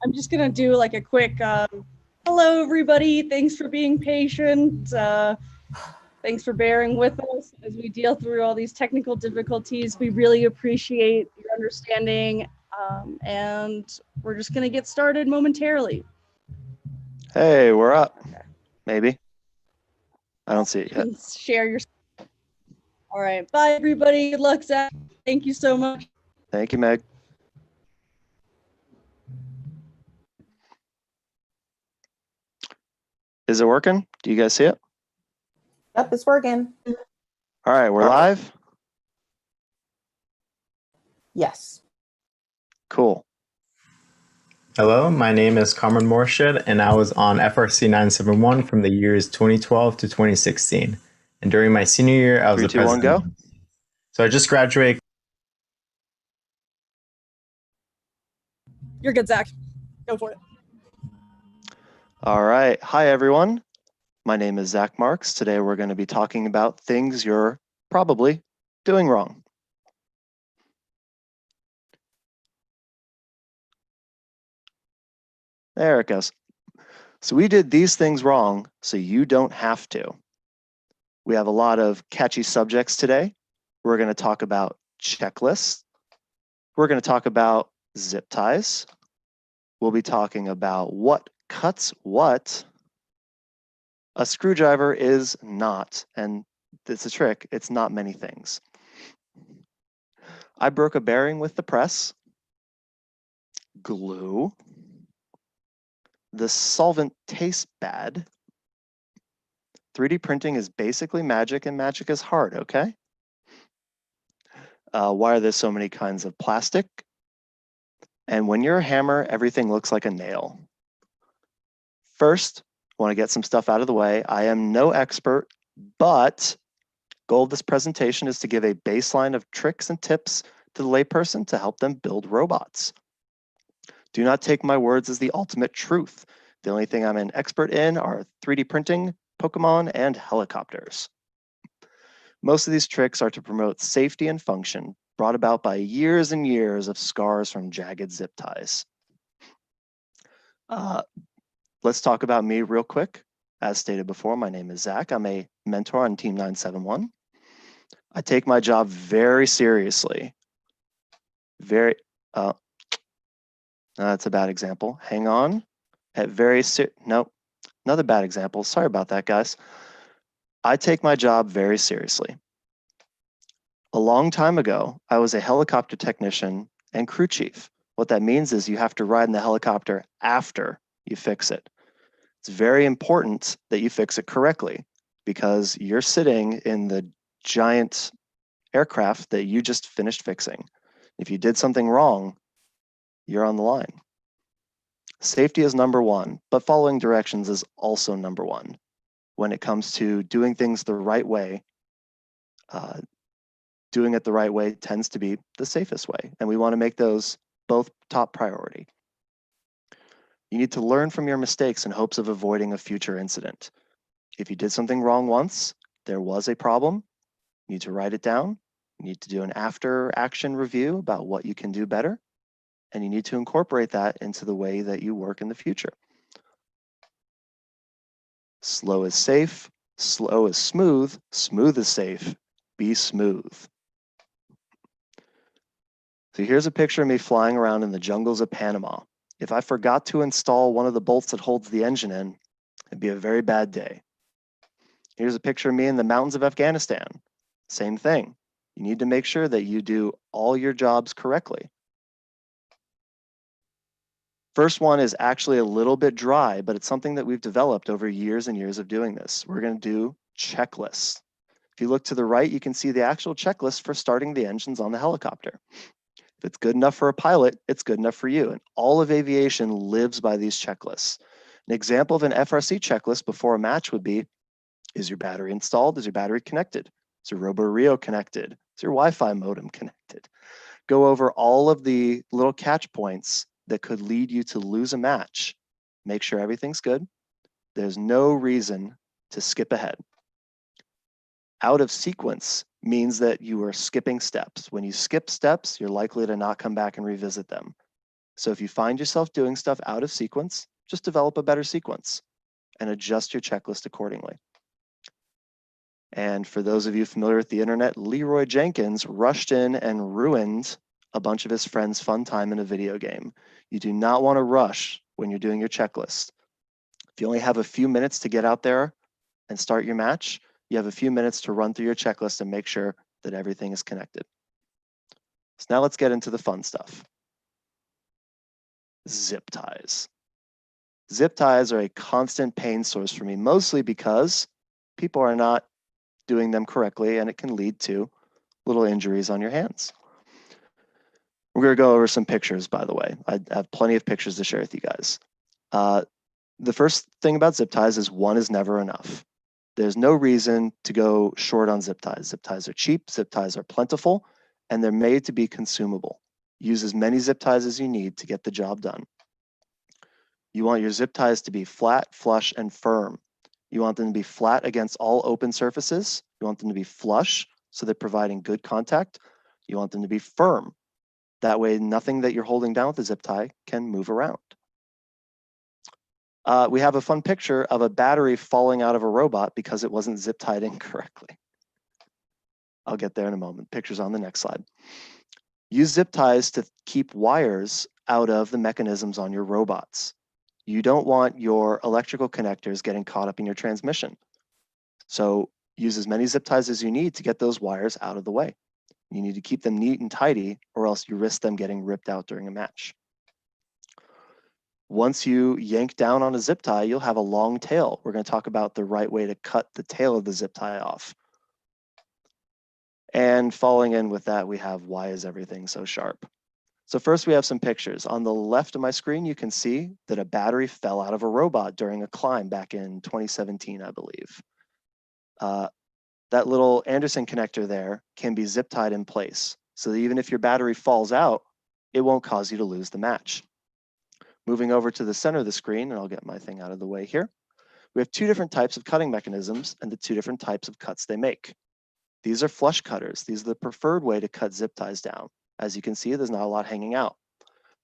I'm just gonna do like a quick hello everybody. Thanks for being patient. Thanks for bearing with us as we deal through all these technical difficulties. We really appreciate your understanding, and we're just gonna get started momentarily. Hey, we're up. Maybe. I don't see it You yet. can share your. All right, bye everybody. Good luck, Zach. Thank you so much. Thank you, Meg. Is it working? Do you guys see it? Yep, it's working. All right, we're live. Yes. Cool. Hello, my name is Cameron Morshed, and I was on FRC 971 from the years 2012 to 2016. And during my senior year, I was 3, the 2, 1, go. president. So I just graduated. You're good, Zach. Go for it. All right. Hi, everyone. My name is Zach Marks. Today, we're going to be talking about things you're probably doing wrong. There it goes. So we did these things wrong, so you don't have to. We have a lot of catchy subjects today. We're going to talk about checklists. We're going to talk about zip ties. We'll be talking about what cuts what. A screwdriver is not, and it's a trick, it's not many things. I broke a bearing with the press. Glue. The solvent tastes bad. 3D printing is basically magic, and magic is hard, okay? Why are there so many kinds of plastic? And when you're a hammer, everything looks like a nail. First, I want to get some stuff out of the way. I am no expert, but goal of this presentation is to give a baseline of tricks and tips to the layperson to help them build robots. Do not take my words as the ultimate truth. The only thing I'm an expert in are 3D printing, Pokemon, and helicopters. Most of these tricks are to promote safety and function, brought about by years and years of scars from jagged zip ties. Let's talk about me real quick. As stated before, my name is Zach. I'm a mentor on Team 971. I take my job very seriously. That's a bad example. Hang on. Nope, another bad example. Sorry about that, guys. I take my job very seriously. A long time ago, I was a helicopter technician and crew chief. What that means is you have to ride in the helicopter after you fix it. It's very important that you fix it correctly because you're sitting in the giant aircraft that you just finished fixing. If you did something wrong, you're on the line. Safety is number one, but following directions is also number one. When it comes to doing things the right way, doing it the right way tends to be the safest way, and we want to make those both top priority. You need to learn from your mistakes in hopes of avoiding a future incident. If you did something wrong once, there was a problem, you need to write it down, you need to do an after action review about what you can do better, and you need to incorporate that into the way that you work in the future. Slow is safe, slow is smooth, smooth is safe, be smooth. So here's a picture of me flying around in the jungles of Panama. If I forgot to install one of the bolts that holds the engine in, it'd be a very bad day. Here's a picture of me in the mountains of Afghanistan. Same thing. You need to make sure that you do all your jobs correctly. First one is actually a little bit dry, but it's something that we've developed over years and years of doing this. We're going to do checklists. If you look to the right, you can see the actual checklist for starting the engines on the helicopter. If it's good enough for a pilot, it's good enough for you. And all of aviation lives by these checklists. An example of an FRC checklist before a match would be, is your battery installed? Is your battery connected? Is your Robo-Rio connected? Is your Wi-Fi modem connected? Go over all of the little catch points that could lead you to lose a match. Make sure everything's good. There's no reason to skip ahead. Out of sequence means that you are skipping steps. When you skip steps, you're likely to not come back and revisit them. So if you find yourself doing stuff out of sequence, just develop a better sequence and adjust your checklist accordingly. And for those of you familiar with the internet, Leroy Jenkins rushed in and ruined a bunch of his friends' fun time in a video game. You do not want to rush when you're doing your checklist. If you only have a few minutes to get out there and start your match, you have a few minutes to run through your checklist and make sure that everything is connected. So now let's get into the fun stuff. Zip ties. Zip ties are a constant pain source for me, mostly because people are not doing them correctly and it can lead to little injuries on your hands. We're going to go over some pictures, by the way. I have plenty of pictures to share with you guys. The first thing about zip ties is one is never enough. There's no reason to go short on zip ties. Zip ties are cheap, zip ties are plentiful, and they're made to be consumable. Use as many zip ties as you need to get the job done. You want your zip ties to be flat, flush, and firm. You want them to be flat against all open surfaces. You want them to be flush, so they're providing good contact. You want them to be firm. That way, nothing that you're holding down with the zip tie can move around. We have a fun picture of a battery falling out of a robot because it wasn't zip tied incorrectly. I'll get there in a moment. Picture's on the next slide. Use zip ties to keep wires out of the mechanisms on your robots. You don't want your electrical connectors getting caught up in your transmission. So use as many zip ties as you need to get those wires out of the way. You need to keep them neat and tidy, or else you risk them getting ripped out during a match. Once you yank down on a zip tie, you'll have a long tail. We're going to talk about the right way to cut the tail of the zip tie off. And following in with that, we have why is everything so sharp? So first we have some pictures. On the left of my screen, you can see that a battery fell out of a robot during a climb back in 2017, I believe. That little Anderson connector there can be zip tied in place. So that even if your battery falls out, it won't cause you to lose the match. Moving over to the center of the screen, and I'll get my thing out of the way here. We have two different types of cutting mechanisms and the two different types of cuts they make. These are flush cutters. These are the preferred way to cut zip ties down. As you can see, there's not a lot hanging out.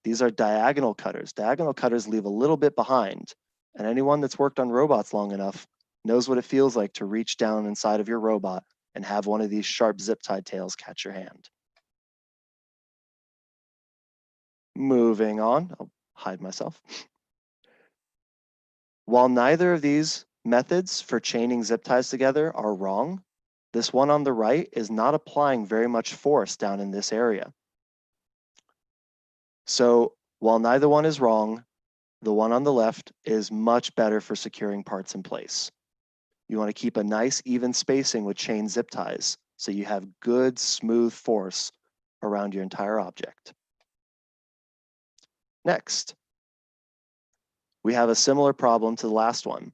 These are diagonal cutters. Diagonal cutters leave a little bit behind, and anyone that's worked on robots long enough knows what it feels like to reach down inside of your robot and have one of these sharp zip tie tails catch your hand. Moving on, I'll hide myself. While neither of these methods for chaining zip ties together are wrong, this one on the right is not applying very much force down in this area. So while neither one is wrong, the one on the left is much better for securing parts in place. You want to keep a nice even spacing with chain zip ties so you have good smooth force around your entire object. Next, we have a similar problem to the last one.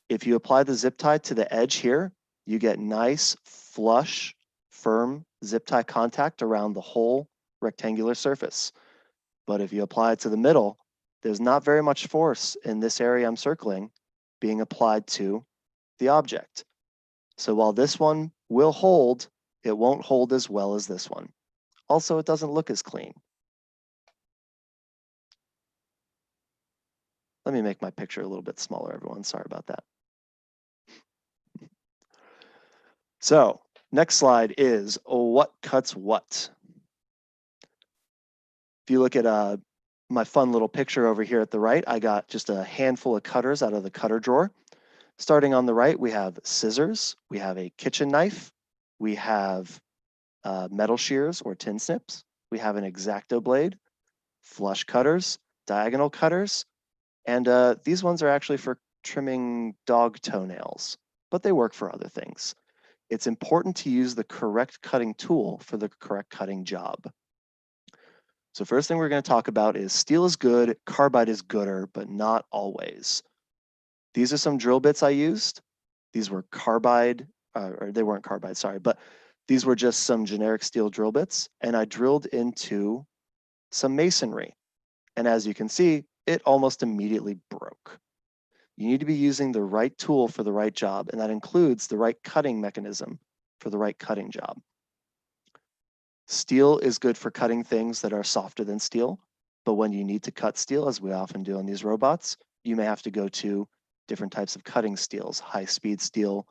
If you apply the zip tie to the edge here, you get nice, flush, firm zip tie contact around the whole rectangular surface. But if you apply it to the middle, there's not very much force in this area I'm circling being applied to the object. So while this one will hold, it won't hold as well as this one. Also, it doesn't look as clean. Let me make my picture a little bit smaller, everyone. Sorry about that. So next slide is what cuts what. If you look at my fun little picture over here at the right, I got just a handful of cutters out of the cutter drawer. Starting on the right, we have scissors, we have a kitchen knife, we have metal shears or tin snips, we have an X-Acto blade, flush cutters, diagonal cutters, and these ones are actually for trimming dog toenails, but they work for other things. It's important to use the correct cutting tool for the correct cutting job. So first thing we're going to talk about is steel is good, carbide is gooder, but not always. These are some drill bits I used. These were carbide, or they weren't carbide, sorry, but these were just some generic steel drill bits, and I drilled into some masonry. And as you can see, it almost immediately broke. You need to be using the right tool for the right job, and that includes the right cutting mechanism for the right cutting job. Steel is good for cutting things that are softer than steel, But when you need to cut steel, as we often do on these robots, you may have to go to different types of cutting steels, high-speed steel,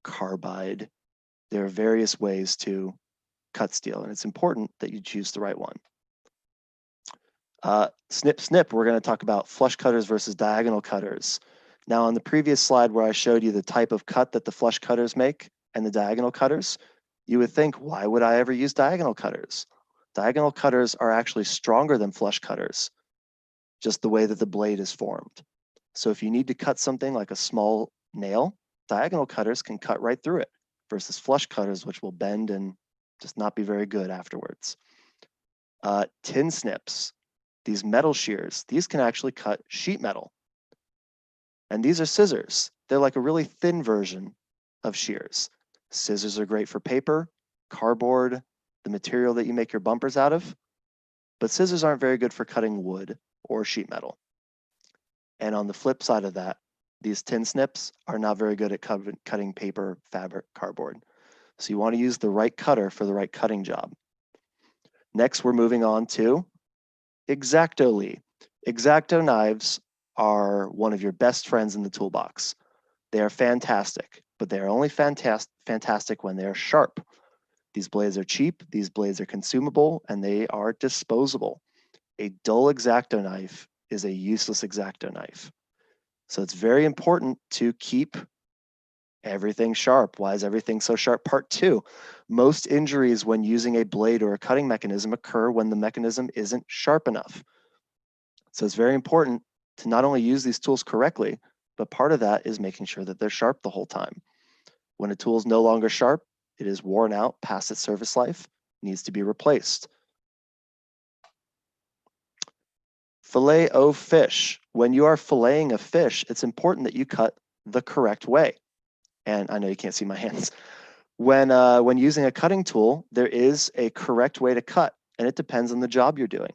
carbide. There are various ways to cut steel, and it's important that you choose the right one. Snip, snip, we're going to talk about flush cutters versus diagonal cutters. Now, on the previous slide where I showed you the type of cut that the flush cutters make and the diagonal cutters, you would think, why would I ever use diagonal cutters? Diagonal cutters are actually stronger than flush cutters, just the way that the blade is formed. So if you need to cut something like a small nail, diagonal cutters can cut right through it versus flush cutters, which will bend and just not be very good afterwards. Tin snips, these metal shears, these can actually cut sheet metal. And these are scissors. They're like a really thin version of shears. Scissors are great for paper, cardboard, the material that you make your bumpers out of, but scissors aren't very good for cutting wood or sheet metal. And on the flip side of that, these tin snips are not very good at cutting paper, fabric, cardboard. So you want to use the right cutter for the right cutting job. Next, we're moving on to X-Acto. X-Acto knives are one of your best friends in the toolbox. They are fantastic, but they are only fantastic when they are sharp. These blades are cheap, these blades are consumable, and they are disposable. A dull X-Acto knife is a useless X-Acto knife. So it's very important to keep everything sharp. Why is everything so sharp? Part 2. Most injuries when using a blade or a cutting mechanism occur when the mechanism isn't sharp enough. So it's very important to not only use these tools correctly, but part of that is making sure that they're sharp the whole time. When a tool is no longer sharp, it is worn out past its service life, needs to be replaced. Fillet o fish. When you are filleting a fish, it's important that you cut the correct way. And I know you can't see my hands. When using a cutting tool, there is a correct way to cut, and it depends on the job you're doing.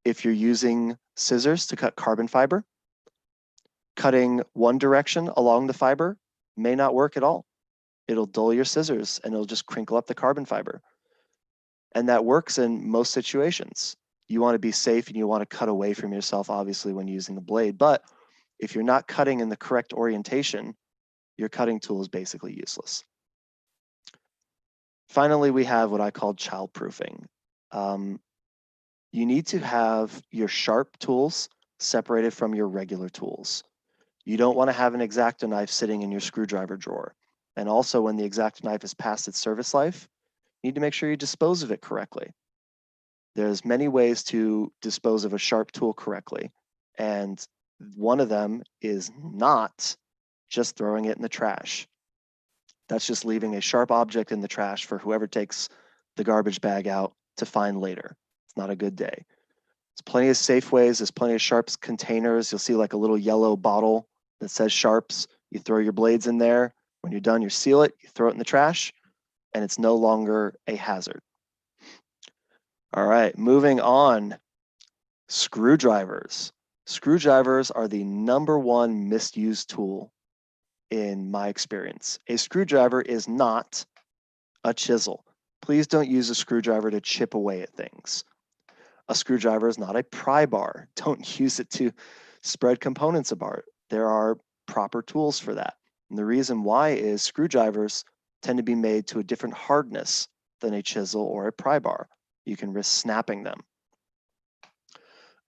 If you're using scissors to cut carbon fiber, cutting one direction along the fiber may not work at all. It'll dull your scissors and it'll just crinkle up the carbon fiber. And that works in most situations. You want to be safe and you want to cut away from yourself, obviously, when using the blade. But if you're not cutting in the correct orientation, your cutting tool is basically useless. Finally, we have what I call childproofing. You need to have your sharp tools separated from your regular tools. You don't want to have an X-Acto knife sitting in your screwdriver drawer. And also, when the X-Acto knife is past its service life, you need to make sure you dispose of it correctly. There's many ways to dispose of a sharp tool correctly. And one of them is not just throwing it in the trash. That's just leaving a sharp object in the trash for whoever takes the garbage bag out to find later. It's not a good day. There's plenty of safe ways. There's plenty of sharps containers. You'll see like a little yellow bottle that says sharps. You throw your blades in there. When you're done, you seal it, you throw it in the trash, and it's no longer a hazard. All right, moving on. Screwdrivers. Screwdrivers are the #1 misused tool in my experience. A screwdriver is not a chisel. Please don't use a screwdriver to chip away at things. A screwdriver is not a pry bar. Don't use it to spread components apart. There are proper tools for that. And the reason why is screwdrivers tend to be made to a different hardness than a chisel or a pry bar. You can risk snapping them.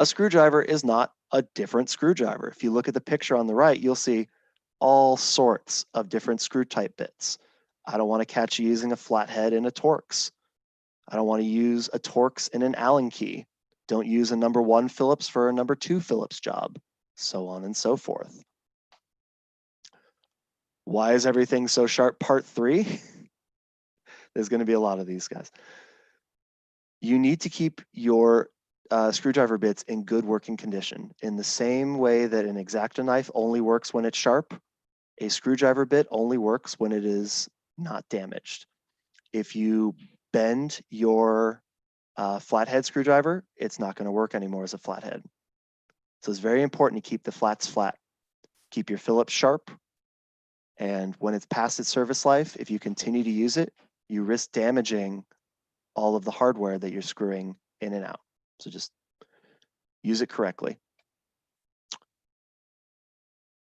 A screwdriver is not a different screwdriver. If you look at the picture on the right, you'll see all sorts of different screw type bits. I don't want to catch you using a flathead in a Torx. I don't want to use a Torx in an Allen key. Don't use a #1 Phillips for a #2 Phillips job, so on and so forth. Why is everything so sharp? Part 3. There's going to be a lot of these, guys. You need to keep your screwdriver bits in good working condition. In the same way that an X-Acto knife only works when it's sharp, a screwdriver bit only works when it is not damaged. If you bend your flathead screwdriver, it's not going to work anymore as a flathead. So it's very important to keep the flats flat. Keep your Phillips sharp. And when it's past its service life, if you continue to use it, you risk damaging all of the hardware that you're screwing in and out. So just use it correctly. I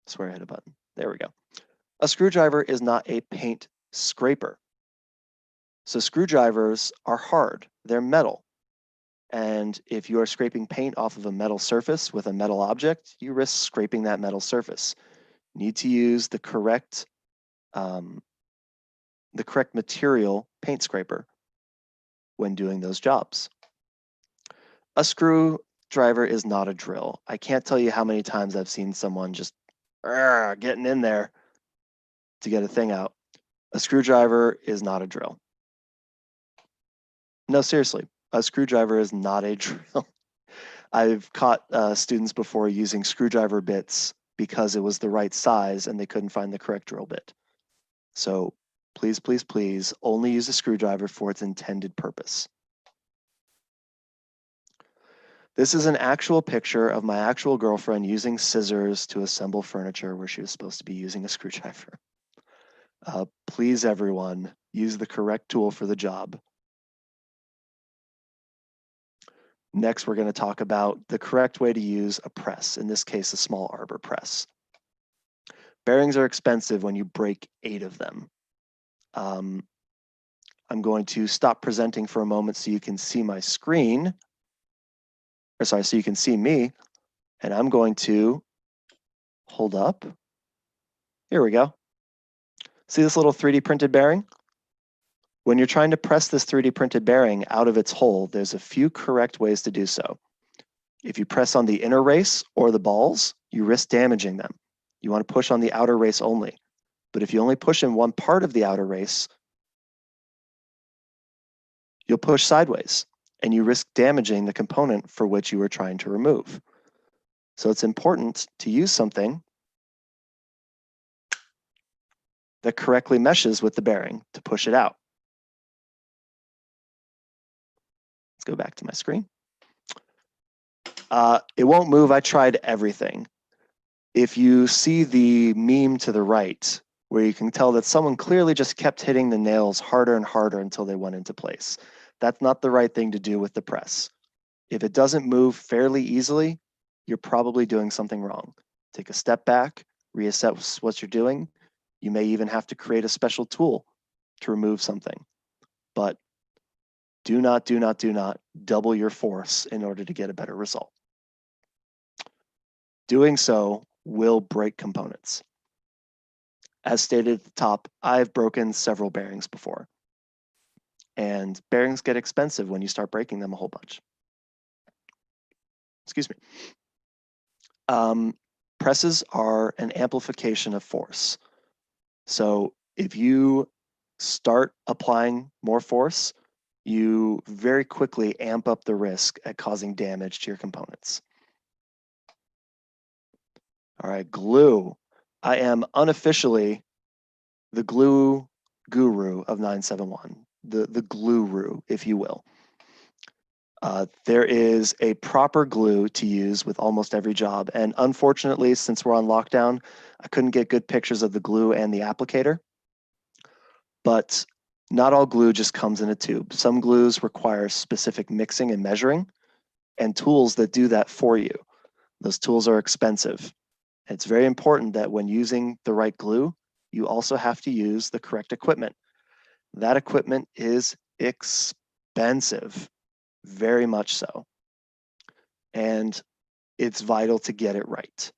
swear I hit a button. There we go. A screwdriver is not a paint scraper. So screwdrivers are hard, they're metal. And if you are scraping paint off of a metal surface with a metal object, you risk scraping that metal surface. You need to use the correct material paint scraper when doing those jobs. A screwdriver is not a drill. I can't tell you how many times I've seen someone just getting in there to get a thing out. A screwdriver is not a drill. No, seriously, a screwdriver is not a drill. I've caught students before using screwdriver bits because it was the right size and they couldn't find the correct drill bit. So please, please, please only use a screwdriver for its intended purpose. This is an actual picture of my actual girlfriend using scissors to assemble furniture where she was supposed to be using a screwdriver. Please, everyone, use the correct tool for the job. Next, we're going to talk about the correct way to use a press, in this case, a small arbor press. Bearings are expensive when you break 8 of them. I'm going to stop presenting for a moment so you can see my screen, or sorry, so you can see me, and I'm going to hold up. Here we go. See this little 3D printed bearing? When you're trying to press this 3D printed bearing out of its hole, there's a few correct ways to do so. If you press on the inner race or the balls, you risk damaging them. You want to push on the outer race only. But if you only push in one part of the outer race, you'll push sideways and you risk damaging the component for which you were trying to remove. So it's important to use something that correctly meshes with the bearing to push it out. Let's go back to my screen. It won't move. I tried everything. If you see the meme to the right, where you can tell that someone clearly just kept hitting the nails harder and harder until they went into place, that's not the right thing to do with the press. If it doesn't move fairly easily, you're probably doing something wrong. Take a step back, reassess what you're doing. You may even have to create a special tool to remove something. But do not double your force in order to get a better result. Doing so will break components. As stated at the top, I've broken several bearings before. And bearings get expensive when you start breaking them a whole bunch. Excuse me. Presses are an amplification of force. So if you start applying more force, you very quickly amp up the risk at causing damage to your components. All right, glue. I am unofficially the glue guru of 971, the glue-ru, if you will. There is a proper glue to use with almost every job. And unfortunately, since we're on lockdown, I couldn't get good pictures of the glue and the applicator. But not all glue just comes in a tube. Some glues require specific mixing and measuring and tools that do that for you. Those tools are expensive. And it's very important that when using the right glue, you also have to use the correct equipment. That equipment is expensive, very much so. And it's vital to get it right.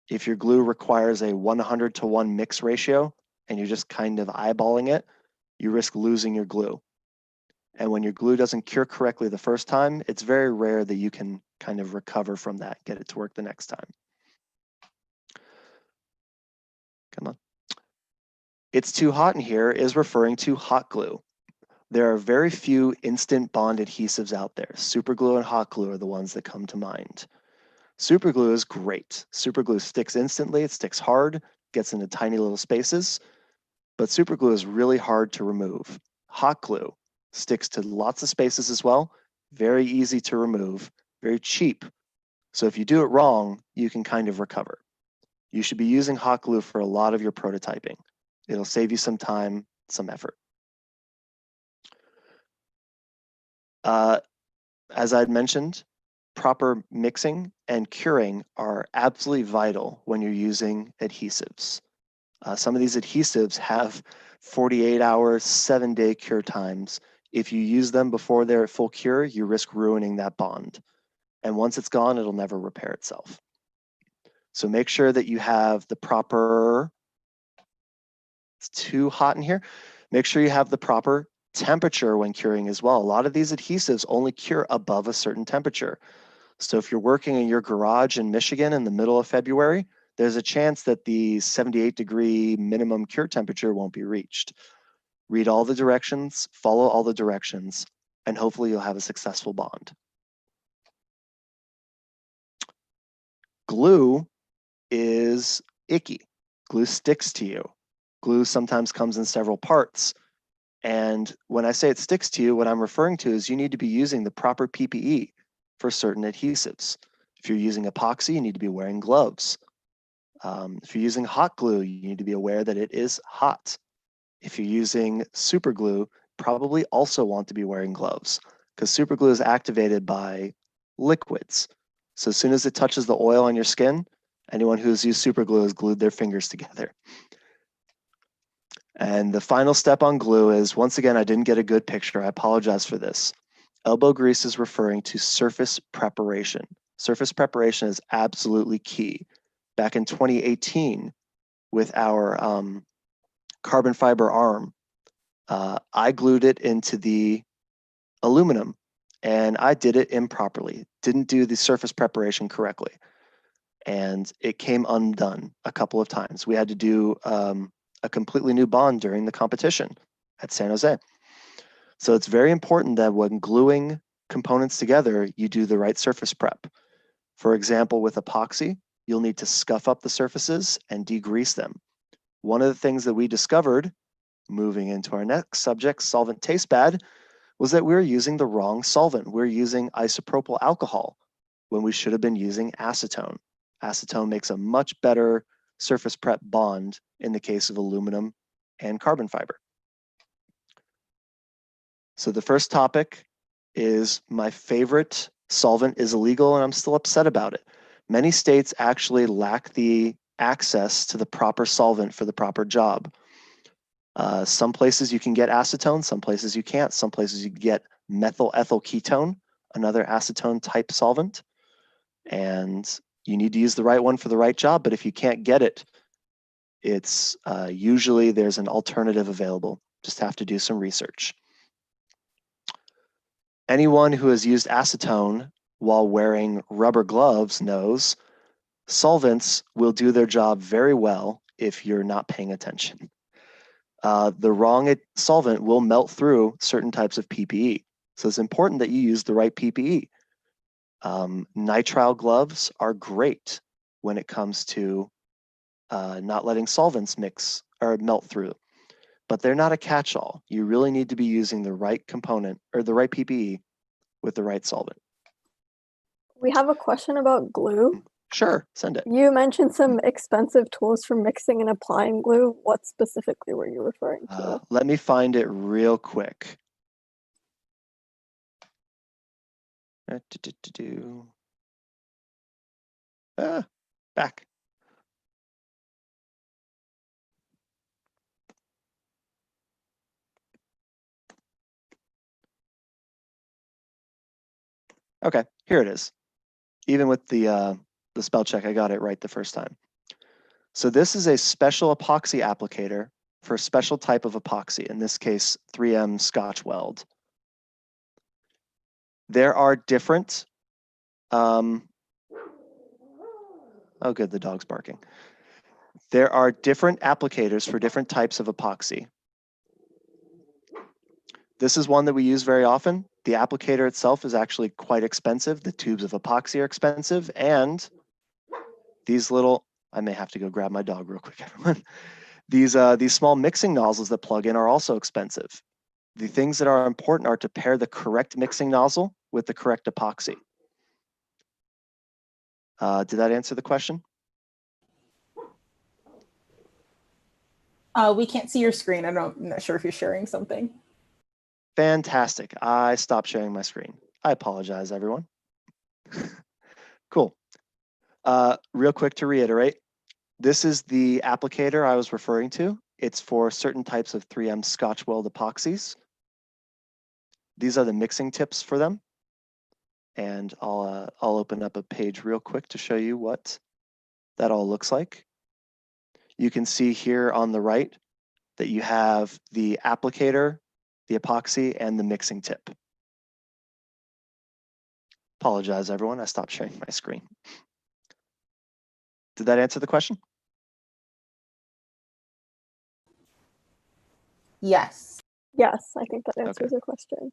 If your glue requires a 100-to-1 mix ratio and you're just kind of eyeballing it, you risk losing your glue. And when your glue doesn't cure correctly the first time, it's very rare that you can kind of recover from that, get it to work the next time. Come on. It's too hot in here is referring to hot glue. There are very few instant bond adhesives out there. Super glue and hot glue are the ones that come to mind. Super glue is great. Super glue sticks instantly, it sticks hard, gets into tiny little spaces, but super glue is really hard to remove. Hot glue sticks to lots of spaces as well, very easy to remove, very cheap. So if you do it wrong, you can kind of recover. You should be using hot glue for a lot of your prototyping. It'll save you some time, some effort. As I'd mentioned, proper mixing and curing are absolutely vital when you're using adhesives. Some of these adhesives have 48-hour, 7-day cure times. If you use them before they're at full cure, you risk ruining that bond. And once it's gone, it'll never repair itself. So make sure that you have the proper, it's too hot in here. Make sure you have the proper temperature when curing as well. A lot of these adhesives only cure above a certain temperature. So if you're working in your garage in Michigan in the middle of February, there's a chance that the 78-degree minimum cure temperature won't be reached. Read all the directions, follow all the directions, and hopefully you'll have a successful bond. Glue is icky. Glue sticks to you. Glue sometimes comes in several parts. And when I say it sticks to you, what I'm referring to is you need to be using the proper PPE for certain adhesives. If you're using epoxy, you need to be wearing gloves. If you're using hot glue, you need to be aware that it is hot. If you're using super glue, probably also want to be wearing gloves because super glue is activated by liquids. So as soon as it touches the oil on your skin, anyone who's used super glue has glued their fingers together. And the final step on glue is, once again, I didn't get a good picture. I apologize for this. Elbow grease is referring to surface preparation. Surface preparation is absolutely key. Back in 2018, with our carbon fiber arm, I glued it into the aluminum and I did it improperly, didn't do the surface preparation correctly. And it came undone a couple of times. We had to do a completely new bond during the competition at San Jose. So it's very important that when gluing components together, you do the right surface prep. For example, with epoxy, you'll need to scuff up the surfaces and degrease them. One of the things that we discovered, moving into our next subject, solvent tastes bad, was that we were using the wrong solvent. We were using isopropyl alcohol when we should have been using acetone. Acetone makes a much better surface prep bond in the case of aluminum and carbon fiber. So the first topic is my favorite solvent is illegal and I'm still upset about it. Many states actually lack the access to the proper solvent for the proper job. Some places you can get acetone, some places you can't. Some places you get methyl ethyl ketone, another acetone type solvent. And you need to use the right one for the right job, but if you can't get it, it's usually there's an alternative available. Just have to do some research. Anyone who has used acetone while wearing rubber gloves knows solvents will do their job very well if you're not paying attention. The wrong solvent will melt through certain types of PPE. So it's important that you use the right PPE. Nitrile gloves are great when it comes to not letting solvents mix or melt through, but they're not a catch-all. You really need to be using the right component or the right PPE with the right solvent. We have a question about glue. Sure, send it. You mentioned some expensive tools for mixing and applying glue. What specifically were you referring to? Let me find it real quick. Back. Okay, here it is. Even with the spell check, I got it right the first time. So this is a special epoxy applicator for a special type of epoxy, in this case, 3M Scotch Weld. There are different, oh good, the dog's barking. There are different applicators for different types of epoxy. This is one that we use very often. The applicator itself is actually quite expensive. The tubes of epoxy are expensive, and these little, I may have to go grab my dog real quick, everyone. These small mixing nozzles that plug in are also expensive. The things that are important are to pair the correct mixing nozzle with the correct epoxy. Did that answer the question? We can't see your screen. I'm not sure if you're sharing something. Fantastic. I stopped sharing my screen. I apologize, everyone. Cool. Real quick to reiterate, this is the applicator I was referring to. It's for certain types of 3M Scotch weld epoxies. These are the mixing tips for them. And I'll open up a page real quick to show you what that all looks like. You can see here on the right that you have the applicator, the epoxy, and the mixing tip. Apologize, everyone. I stopped sharing my screen. Did that answer the question? Yes. Yes, I think that answers Okay. the question.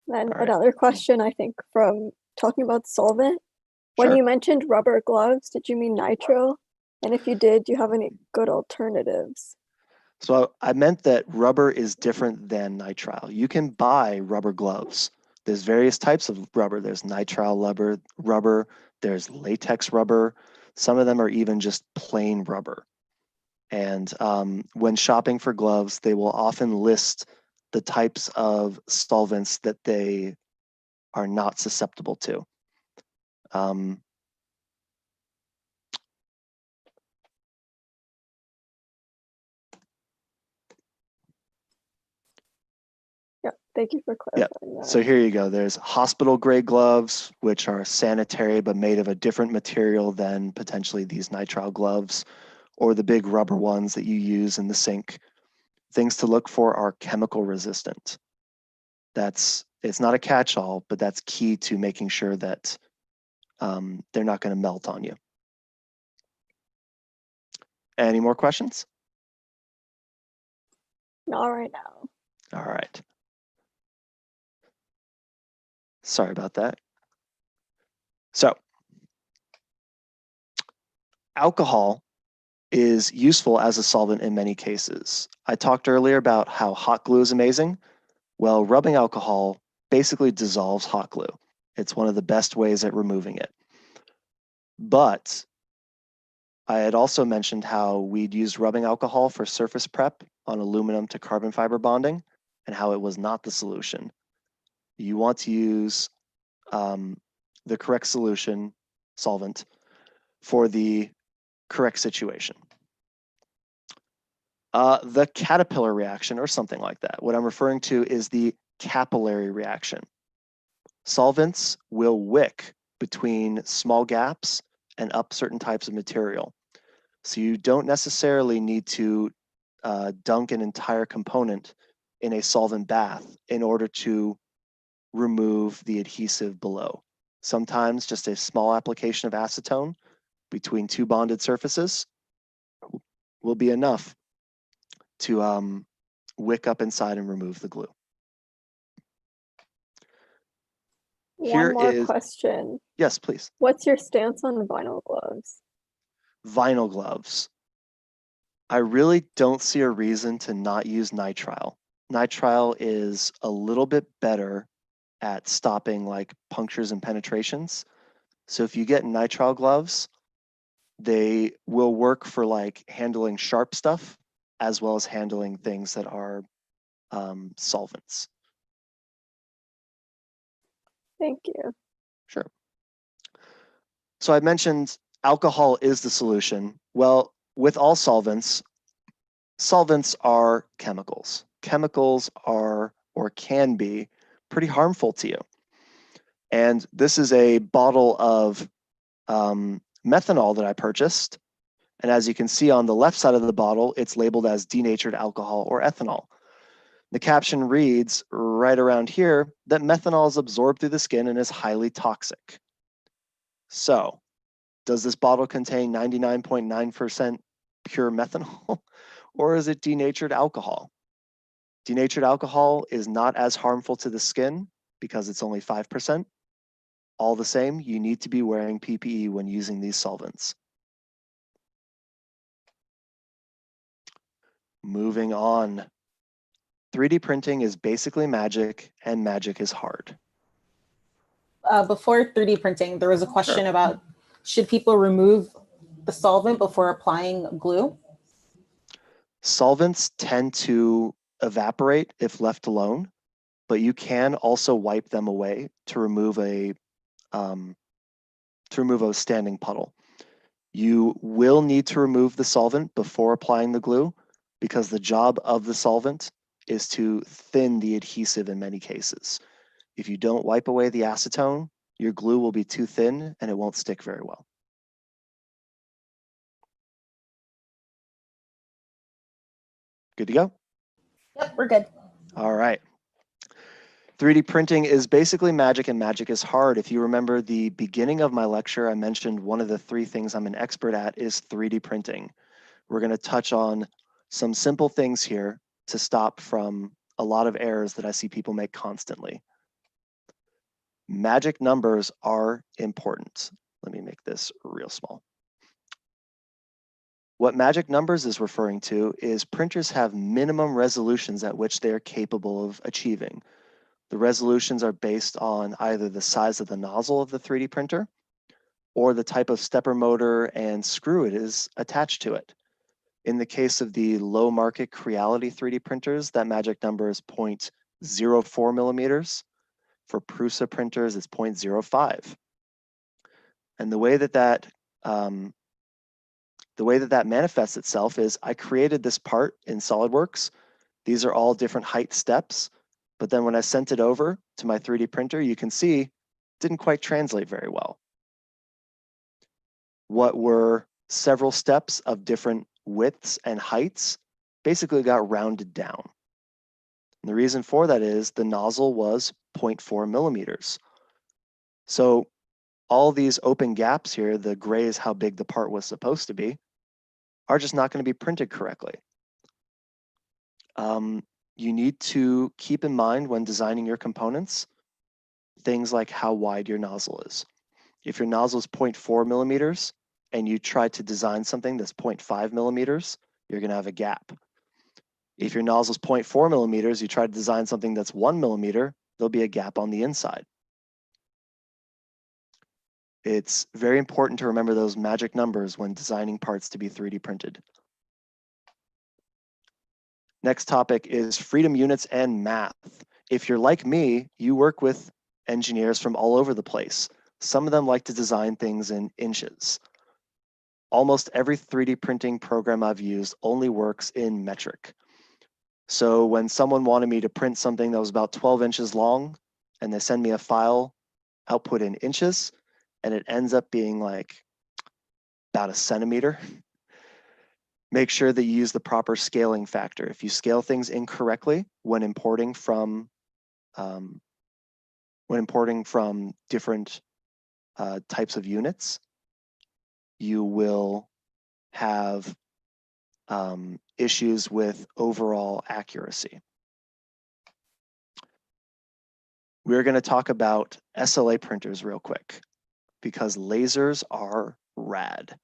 Then All right. another question, I think, from talking about solvent. When Sure. you mentioned rubber gloves, did you mean nitrile? And if you did, do you have any good alternatives? So I meant that rubber is different than nitrile. You can buy rubber gloves. There's various types of rubber. There's nitrile rubber, there's latex rubber. Some of them are even just plain rubber. And when shopping for gloves, they will often list the types of solvents that they are not susceptible to. Yeah, thank you for clarifying that. So here you go. There's hospital grade gloves, which are sanitary but made of a different material than potentially these nitrile gloves, or the big rubber ones that you use in the sink. Things to look for are chemical resistant. It's not a catch-all, but that's key to making sure that they're not going to melt on you. Any more questions? Not right now. All right. Sorry about that. So, alcohol is useful as a solvent in many cases. I talked earlier about how hot glue is amazing. Well, rubbing alcohol basically dissolves hot glue. It's one of the best ways at removing it. But I had also mentioned how we'd used rubbing alcohol for surface prep on aluminum to carbon fiber bonding and how it was not the solution. You want to use the correct solution, solvent, for the correct situation. The caterpillar reaction or something like that. What I'm referring to is the capillary reaction. Solvents will wick between small gaps and up certain types of material. So you don't necessarily need to dunk an entire component in a solvent bath in order to remove the adhesive below. Sometimes just a small application of acetone between two bonded surfaces will be enough to wick up inside and remove the glue. One more question. Yes, please. What's your stance on vinyl gloves? Vinyl gloves. I really don't see a reason to not use nitrile. Nitrile is a little bit better at stopping like punctures and penetrations. So if you get nitrile gloves, they will work for like handling sharp stuff as well as handling things that are solvents. Thank you. Sure. So I mentioned alcohol is the solution. Well, with all solvents, solvents are chemicals. Chemicals are or can be pretty harmful to you. And this is a bottle of methanol that I purchased. And as you can see on the left side of the bottle, it's labeled as denatured alcohol or ethanol. The caption reads right around here that methanol is absorbed through the skin and is highly toxic. So, does this bottle contain 99.9% pure methanol or is it denatured alcohol? Denatured alcohol is not as harmful to the skin because it's only 5%. All the same, you need to be wearing PPE when using these solvents. Moving on. 3D printing is basically magic and magic is hard. Before 3D printing, there was a question about should people remove the solvent before applying glue? Solvents tend to evaporate if left alone, but you can also wipe them away to remove a to remove a standing puddle. You will need to remove the solvent before applying the glue because the job of the solvent is to thin the adhesive in many cases. If you don't wipe away the acetone, your glue will be too thin and it won't stick very well. Good to go? Yep, we're good. All right. 3D printing is basically magic, and magic is hard. If you remember the beginning of my lecture, I mentioned one of the 3 things I'm an expert at is 3D printing. We're going to touch on some simple things here to stop from a lot of errors that I see people make constantly. Magic numbers are important. Let me make this real small. What magic numbers is referring to is printers have minimum resolutions at which they are capable of achieving. The resolutions are based on either the size of the nozzle of the 3D printer or the type of stepper motor and screw it is attached to it. In the case of the low market Creality 3D printers, that magic number is 0.04 millimeters. For Prusa printers, it's 0.05. And the way that that manifests itself is I created this part in SolidWorks. These are all different height steps. But then when I sent it over to my 3D printer, you can see it didn't quite translate very well. What were several steps of different widths and heights basically got rounded down. And the reason for that is the nozzle was 0.4 millimeters. So all these open gaps here, the gray is how big the part was supposed to be, are just not going to be printed correctly. You need to keep in mind when designing your components, things like how wide your nozzle is. If your nozzle is 0.4 millimeters and you try to design something that's 0.5 millimeters, you're going to have a gap. If your nozzle is 0.4 millimeters, you try to design something that's 1 millimeter, there'll be a gap on the inside. It's very important to remember those magic numbers when designing parts to be 3D printed. Next topic is freedom units and math. If you're like me, you work with engineers from all over the place. Some of them like to design things in inches. Almost every 3D printing program I've used only works in metric. So when someone wanted me to print something that was about 12 inches long and they send me a file output in inches and it ends up being like about a centimeter, make sure that you use the proper scaling factor. If you scale things incorrectly when importing from different types of units, you will have issues with overall accuracy. We're going to talk about SLA printers real quick because lasers are rad.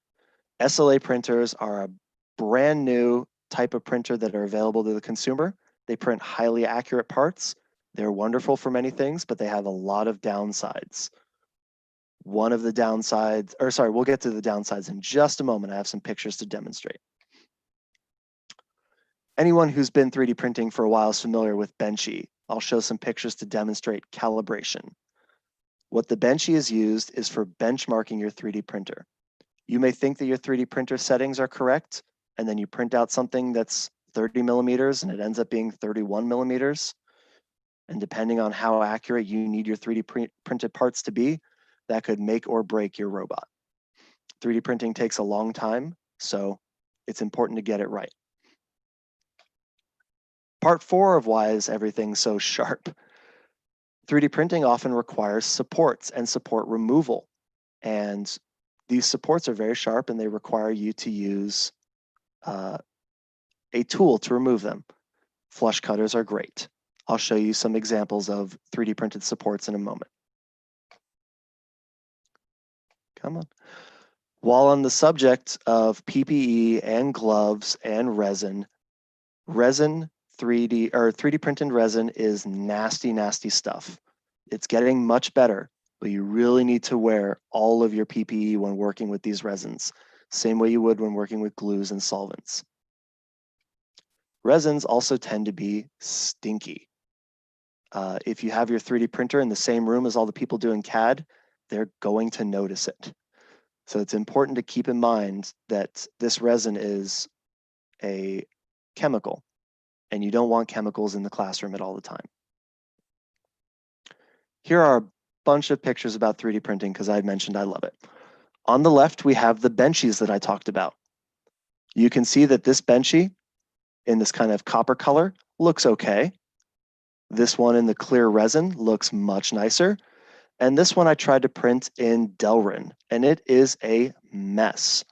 SLA printers are a brand new type of printer that are available to the consumer. They print highly accurate parts. They're wonderful for many things, but they have a lot of downsides. One of the downsides, or sorry, we'll get to the downsides in just a moment. I have some pictures to demonstrate. Anyone who's been 3D printing for a while is familiar with Benchy. I'll show some pictures to demonstrate calibration. What the Benchy is used is for benchmarking your 3D printer. You may think that your 3D printer settings are correct, and then you print out something that's 30 millimeters and it ends up being 31 millimeters. And depending on how accurate you need your 3D printed parts to be, that could make or break your robot. 3D printing takes a long time, so it's important to get it right. Part 4 of why is everything so sharp. 3D printing often requires supports and support removal. And these supports are very sharp and they require you to use a tool to remove them. Flush cutters are great. I'll show you some examples of 3D printed supports in a moment. Come on. While on the subject of PPE and gloves and resin 3D printed resin is nasty, nasty stuff. It's getting much better, but you really need to wear all of your PPE when working with these resins, same way you would when working with glues and solvents. Resins also tend to be stinky. If you have your 3D printer in the same room as all the people doing CAD, they're going to notice it. So it's important to keep in mind that this resin is a chemical, and you don't want chemicals in the classroom at all the time. Here are a bunch of pictures about 3D printing because I had mentioned I love it. On the left, we have the benchies that I talked about. You can see that this benchy in this kind of copper color looks okay. This one in the clear resin looks much nicer. And this one I tried to print in Delrin, and it is a mess.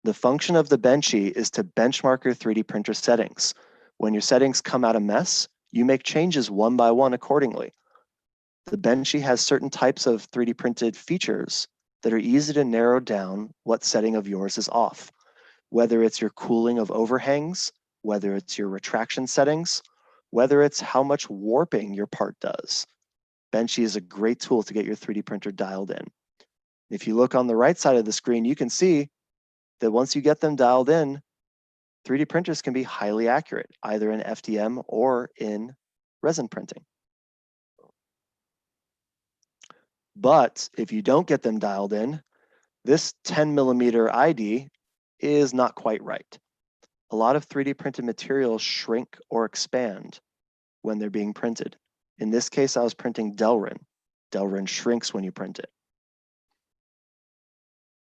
The function of the benchy is to benchmark your 3D printer settings. When your settings come out a mess, you make changes one by one accordingly. The benchy has certain types of 3D printed features that are easy to narrow down what setting of yours is off, whether it's your cooling of overhangs, whether it's your retraction settings, whether it's how much warping your part does. Benchy is a great tool to get your 3D printer dialed in. If you look on the right side of the screen, you can see that once you get them dialed in, 3D printers can be highly accurate, either in FDM or in resin printing. But if you don't get them dialed in, this 10mm ID is not quite right. A lot of 3D printed materials shrink or expand when they're being printed. In this case, I was printing Delrin. Delrin shrinks when you print it.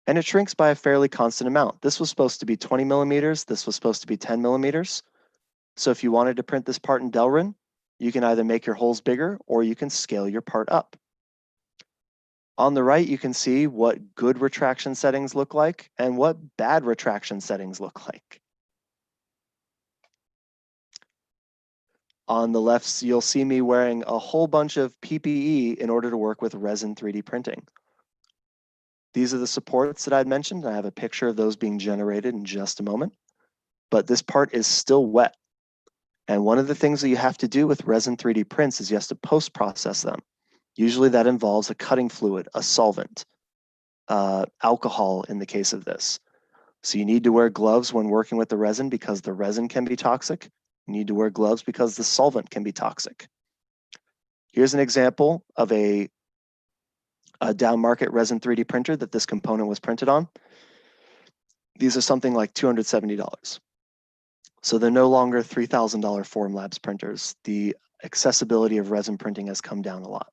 And it shrinks by a fairly constant amount. This was supposed to be 20mm, this was supposed to be 10mm. So if you wanted to print this part in Delrin, you can either make your holes bigger or you can scale your part up. On the right, you can see what good retraction settings look like and what bad retraction settings look like. On the left, you'll see me wearing a whole bunch of PPE in order to work with resin 3D printing. These are the supports that I'd mentioned. I have a picture of those being generated in just a moment, but this part is still wet. And one of the things that you have to do with resin 3D prints is you have to post-process them. Usually that involves a cutting fluid, a solvent, alcohol in the case of this. So you need to wear gloves when working with the resin because the resin can be toxic. You need to wear gloves because the solvent can be toxic. Here's an example of a down market resin 3D printer that this component was printed on. These are something like $270. So they're no longer $3,000 Formlabs printers. The accessibility of resin printing has come down a lot.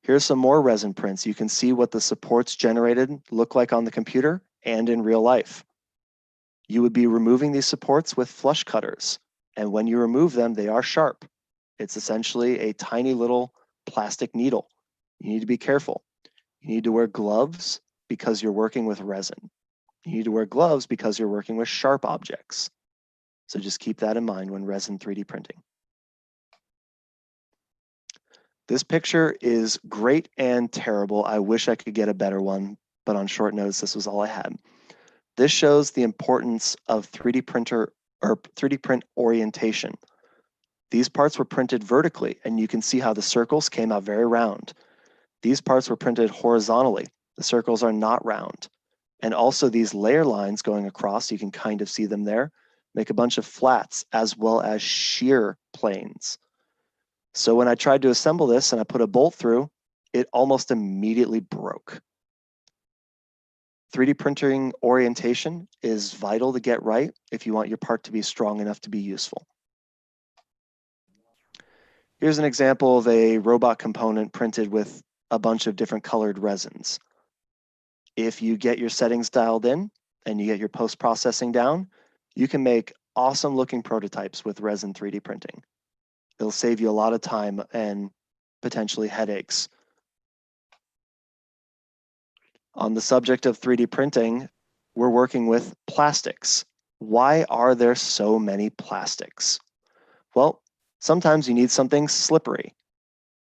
Here's some more resin prints. You can see what the supports generated look like on the computer and in real life. You would be removing these supports with flush cutters. And when you remove them, they are sharp. It's essentially a tiny little plastic needle. You need to be careful. You need to wear gloves because you're working with resin. You need to wear gloves because you're working with sharp objects. So just keep that in mind when resin 3D printing. This picture is great and terrible. I wish I could get a better one, but on short notice, this was all I had. This shows the importance of 3D printer or 3D print orientation. These parts were printed vertically, and you can see how the circles came out very round. These parts were printed horizontally. The circles are not round. And also these layer lines going across, you can kind of see them there, make a bunch of flats as well as shear planes. So when I tried to assemble this and I put a bolt through, it almost immediately broke. 3D printing orientation is vital to get right if you want your part to be strong enough to be useful. Here's an example of a robot component printed with a bunch of different colored resins. If you get your settings dialed in and you get your post-processing down, you can make awesome looking prototypes with resin 3D printing. It'll save you a lot of time and potentially headaches. On the subject of 3D printing, we're working with plastics. Why are there so many plastics? Well, sometimes you need something slippery.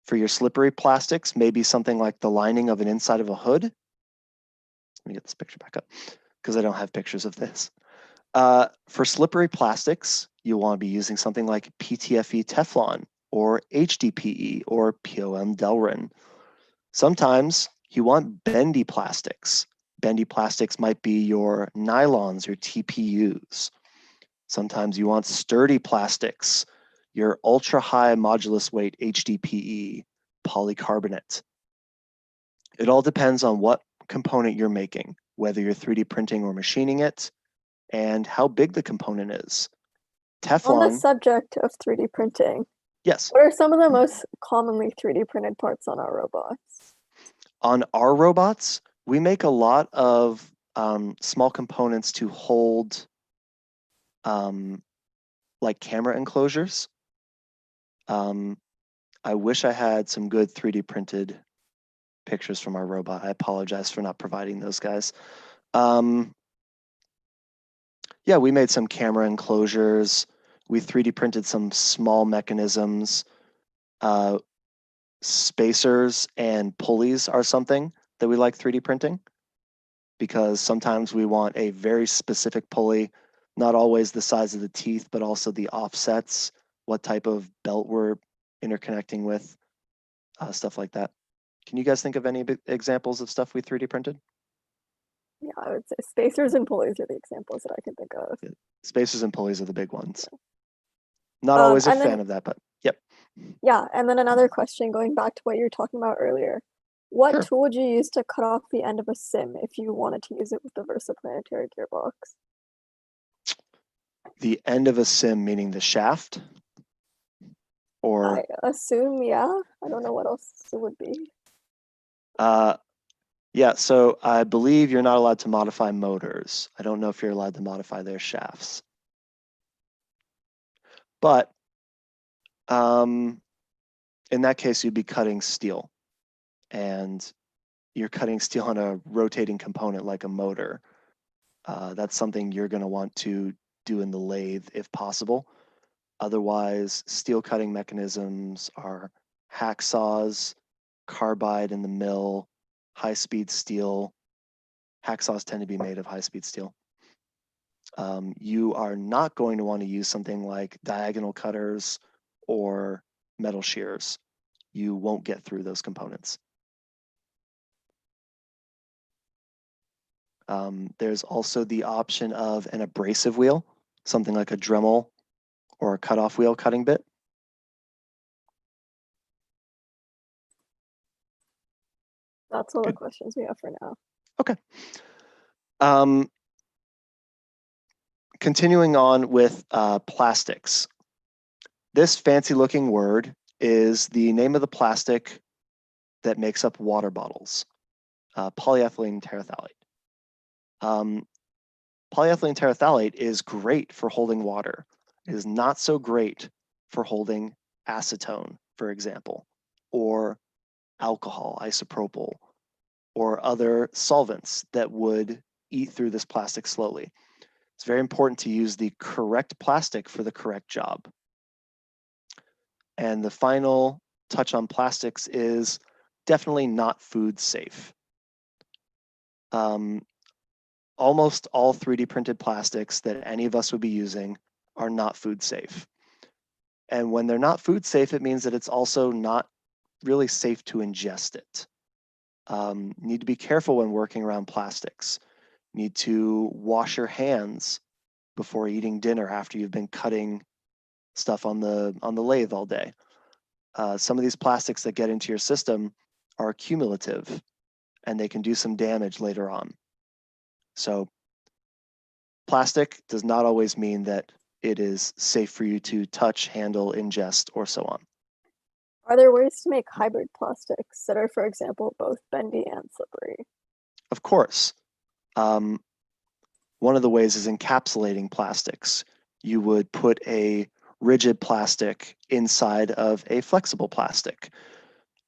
For your slippery plastics, maybe something like the lining of an inside of a hood. Let me get this picture back up because I don't have pictures of this. For slippery plastics, you want to be using something like PTFE Teflon or HDPE or POM Delrin. Sometimes you want bendy plastics. Bendy plastics might be your nylons, your TPUs. Sometimes you want sturdy plastics, your ultra high modulus weight HDPE, polycarbonate. It all depends on what component you're making, whether you're 3D printing or machining it, and how big the component is. On the Teflon, subject of 3D printing, yes. what are some of the most commonly 3D printed parts on our robots? On our robots, we make a lot of small components to hold like camera enclosures. I wish I had some good 3D printed pictures from our robot. I apologize for not providing those, guys. Yeah, we made some camera enclosures. We 3D printed some small mechanisms. Spacers and pulleys are something that we like 3D printing, because sometimes we want a very specific pulley, not always the size of the teeth, but also the offsets, what type of belt we're interconnecting with, stuff like that. Can you guys think of any examples of stuff we 3D printed? Yeah, I would say spacers and pulleys are the examples that I can think of. Yeah, spacers and pulleys are the big ones. Not always a and fan then- of that, but yep. Yeah, and then another question going back to what you were talking about earlier. What Sure. tool would you use to cut off the end of a sim if you wanted to use it with the versaplanetary gearbox? The end of a sim, meaning the shaft? Or I assume, yeah. I don't know what else it would be. yeah, so I believe you're not allowed to modify motors. I don't know if you're allowed to modify their shafts. But in that case, you'd be cutting steel. And you're cutting steel on a rotating component like a motor. That's something you're going to want to do in the lathe if possible. Otherwise, steel cutting mechanisms are hacksaws, carbide in the mill, high-speed steel. Hacksaws tend to be made of high-speed steel. You are not going to want to use something like diagonal cutters or metal shears. You won't get through those components. There's also the option of an abrasive wheel, something like a Dremel or a cutoff wheel cutting bit. That's all the Good. questions we have for now. Okay. Continuing on with plastics. This fancy looking word is the name of the plastic that makes up water bottles, polyethylene terephthalate. Polyethylene terephthalate is great for holding water. It is not so great for holding acetone, for example, or alcohol, isopropyl, or other solvents that would eat through this plastic slowly. It's very important to use the correct plastic for the correct job. And the final touch on plastics is definitely not food safe. Almost all 3D printed plastics that any of us would be using are not food safe. And when they're not food safe, it means that it's also not really safe to ingest it. Need to be careful when working around plastics. Need to wash your hands before eating dinner after you've been cutting stuff on the lathe all day. Some of these plastics that get into your system are cumulative and they can do some damage later on. So plastic does not always mean that it is safe for you to touch, handle, ingest, or so on. Are there ways to make hybrid plastics that are, for example, both bendy and slippery? Of course. One of the ways is encapsulating plastics. You would put a rigid plastic inside of a flexible plastic.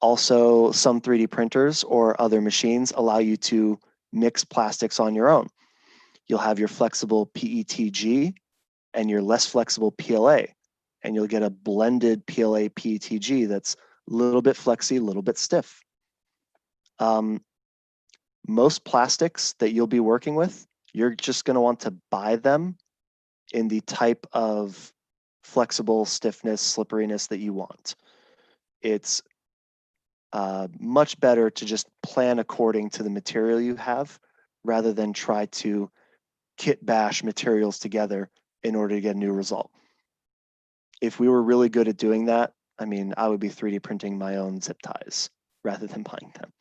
Also, some 3D printers or other machines allow you to mix plastics on your own. You'll have your flexible PETG and your less flexible PLA, and you'll get a blended PLA PETG that's a little bit flexy, a little bit stiff. Most plastics that you'll be working with, you're just going to want to buy them in the type of flexible stiffness, slipperiness that you want. It's much better to just plan according to the material you have rather than try to kit bash materials together in order to get a new result. If we were really good at doing that, I mean, I would be 3D printing my own zip ties rather than buying them.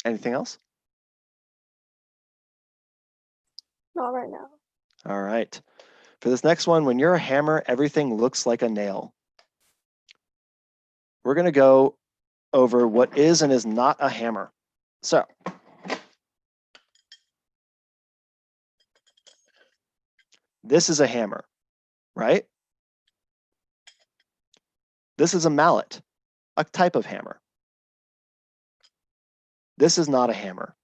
Anything else? Not right now. All right. For this next one, when you're a hammer, everything looks like a nail. We're going to go over what is and is not a hammer. So, this is a hammer, right? This is a mallet, a type of hammer. This is not a hammer.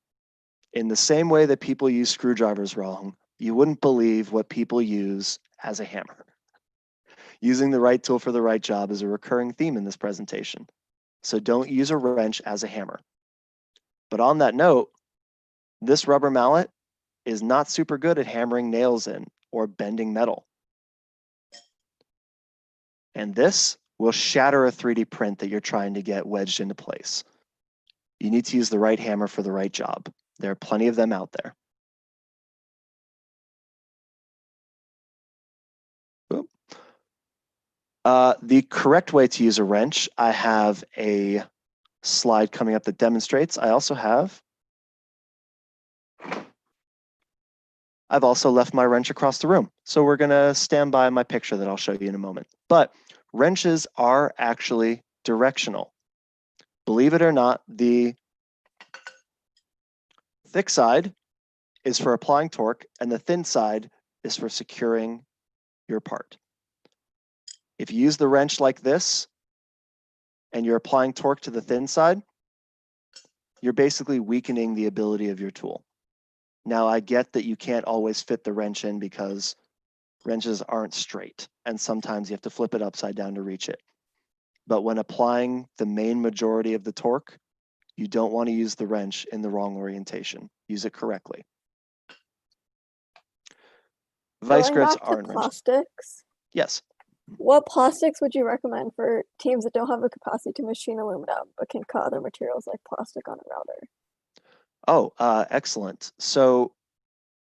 In the same way that people use screwdrivers wrong, you wouldn't believe what people use as a hammer. Using the right tool for the right job is a recurring theme in this presentation. So don't use a wrench as a hammer. But on that note, this rubber mallet is not super good at hammering nails in or bending metal. And this will shatter a 3D print that you're trying to get wedged into place. You need to use the right hammer for the right job. There are plenty of them out there. The correct way to use a wrench, I have a slide coming up that demonstrates. I've also left my wrench across the room. So we're gonna stand by my picture that I'll show you in a moment. But wrenches are actually directional. Believe it or not, the thick side is for applying torque and the thin side is for securing your part. If you use the wrench like this and you're applying torque to the thin side, you're basically weakening the ability of your tool. Now, I get that you can't always fit the wrench in because wrenches aren't straight, and sometimes you have to flip it upside down to reach it. But when applying the main majority of the torque, you don't want to use the wrench in the wrong orientation. Use it correctly. Vice Going grips back to aren't wrenches. plastics, Yes. what plastics would you recommend for teams that don't have the capacity to machine aluminum but can cut other materials like plastic on a router? Oh, excellent. So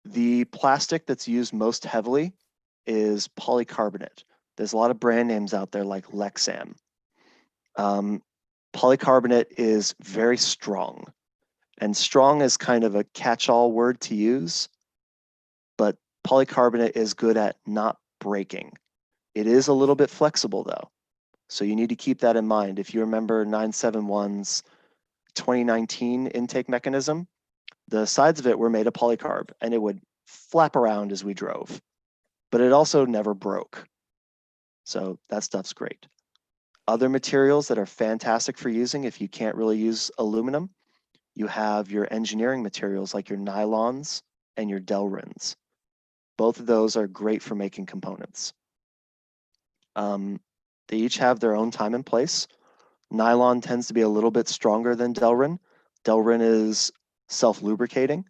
the plastic that's used most heavily is polycarbonate. There's a lot of brand names out there like Lexan. Polycarbonate is very strong, and strong is kind of a catch-all word to use, but polycarbonate is good at not breaking. It is a little bit flexible though, so you need to keep that in mind. If you remember 971's 2019 intake mechanism, the sides of it were made of polycarb and it would flap around as we drove, but it also never broke. So that stuff's great. Other materials that are fantastic for using if you can't really use aluminum, you have your engineering materials like your nylons and your Delrins. Both of those are great for making components. They each have their own time and place. Nylon tends to be a little bit stronger than Delrin. Delrin is self-lubricating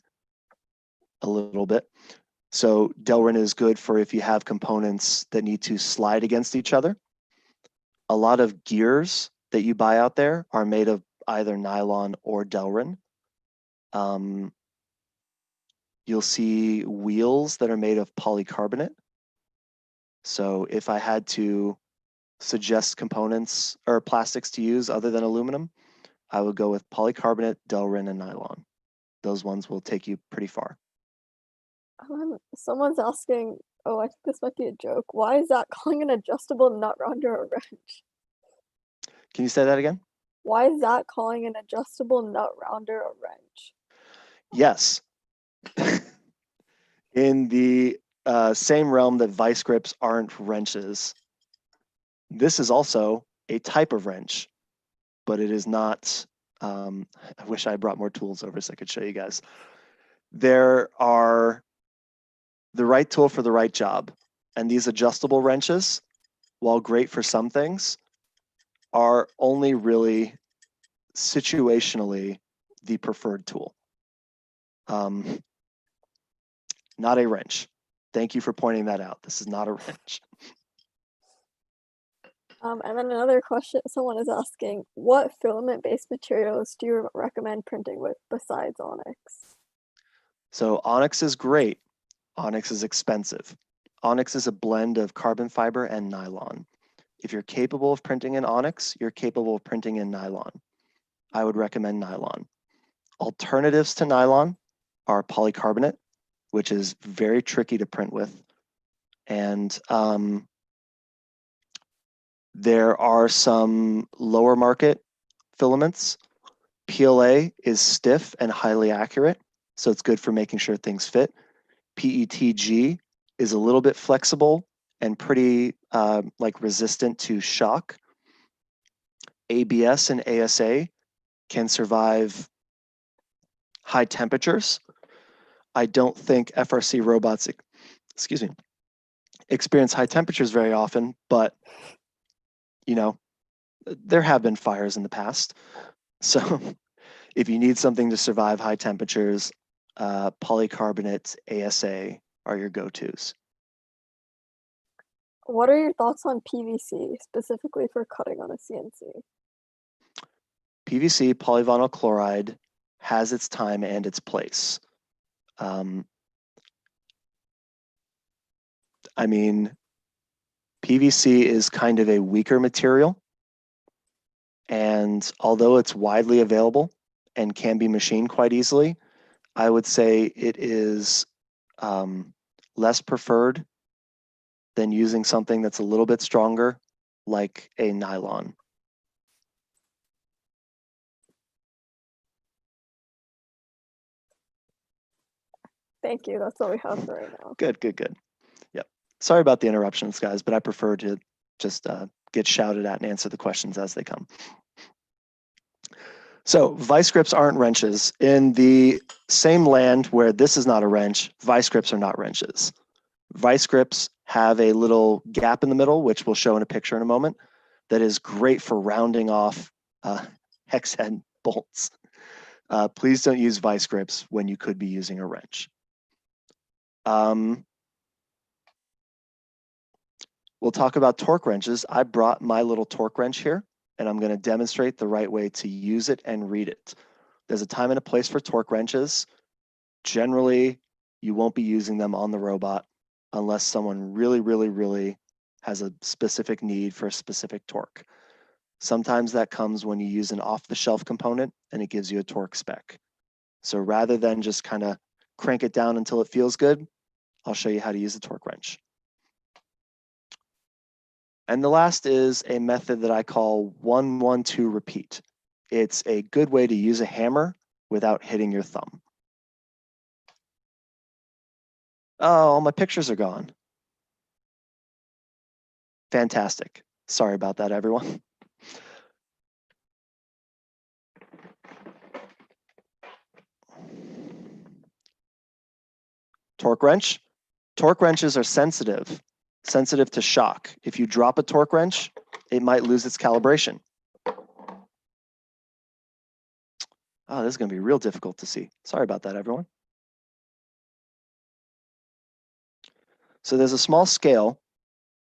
a little bit. So Delrin is good for if you have components that need to slide against each other. A lot of gears that you buy out there are made of either nylon or Delrin. You'll see wheels that are made of polycarbonate. So if I had to suggest components or plastics to use other than aluminum, I would go with polycarbonate, Delrin, and nylon. Those ones will take you pretty far. Someone's asking, oh, I think this might be a joke. Why is that calling an adjustable nut rounder a wrench? Can you say that again? Why is that calling an adjustable nut rounder a wrench? Yes. In the same realm that vice grips aren't wrenches, this is also a type of wrench, but it is not. I wish I brought more tools over so I could show you guys. There are the right tool for the right job. And these adjustable wrenches, while great for some things, are only really situationally the preferred tool. Not a wrench. Thank you for pointing that out. This is not a wrench. And then another question someone is asking, what filament-based materials do you recommend printing with besides onyx? So onyx is great. Onyx is expensive. Onyx is a blend of carbon fiber and nylon. If you're capable of printing in onyx, you're capable of printing in nylon. I would recommend nylon. Alternatives to nylon are polycarbonate, which is very tricky to print with. And there are some lower market filaments. PLA is stiff and highly accurate, so it's good for making sure things fit. PETG is a little bit flexible and pretty like resistant to shock. ABS and ASA can survive high temperatures. I don't think FRC robots, excuse me, experience high temperatures very often, but you know, there have been fires in the past. So if you need something to survive high temperatures, polycarbonate, ASA are your go-tos. What are your thoughts on PVC, specifically for cutting on a CNC? PVC, polyvinyl chloride, has its time and its place. I mean, PVC is kind of a weaker material, and although it's widely available and can be machined quite easily, I would say it is less preferred than using something that's a little bit stronger, like a nylon. Thank you. That's all we have for right now. Good, good, good. Yep. Sorry about the interruptions, guys, but I prefer to just get shouted at and answer the questions as they come. So vice grips aren't wrenches. In the same land where this is not a wrench, vice grips are not wrenches. Vice grips have a little gap in the middle, which we'll show in a picture in a moment, that is great for rounding off hex head bolts. Please don't use vice grips when you could be using a wrench. We'll talk about torque wrenches. I brought my little torque wrench here, and I'm going to demonstrate the right way to use it and read it. There's a time and a place for torque wrenches. Generally, you won't be using them on the robot unless someone really has a specific need for a specific torque. Sometimes that comes when you use an off-the-shelf component and it gives you a torque spec. So rather than just kind of crank it down until it feels good, I'll show you how to use a torque wrench. And the last is a method that I call 1-1-2 repeat. It's a good way to use a hammer without hitting your thumb. Oh, all my pictures are gone. Fantastic. Sorry about that, everyone. Torque wrench. Torque wrenches are sensitive to shock. If you drop a torque wrench, it might lose its calibration. Oh, this is going to be real difficult to see. Sorry about that, everyone. So there's a small scale